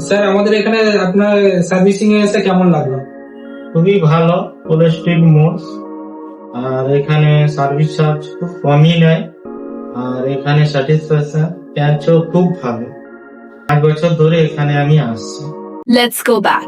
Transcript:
Sir আমাদের এখানে আপনার সার্ভিসিং এ এসে কেমন লাগলো? খুবই ভালো, কোলেস্ট্রিক মোডস। আর এখানে সার্ভিস চার্জ খুব কমই নেয়। আর এখানে স্যাটিসফ্যাকশন ক্যাচও খুব ভালো। 5 বছর ধরে এখানে আমি আসছি। Let's go back.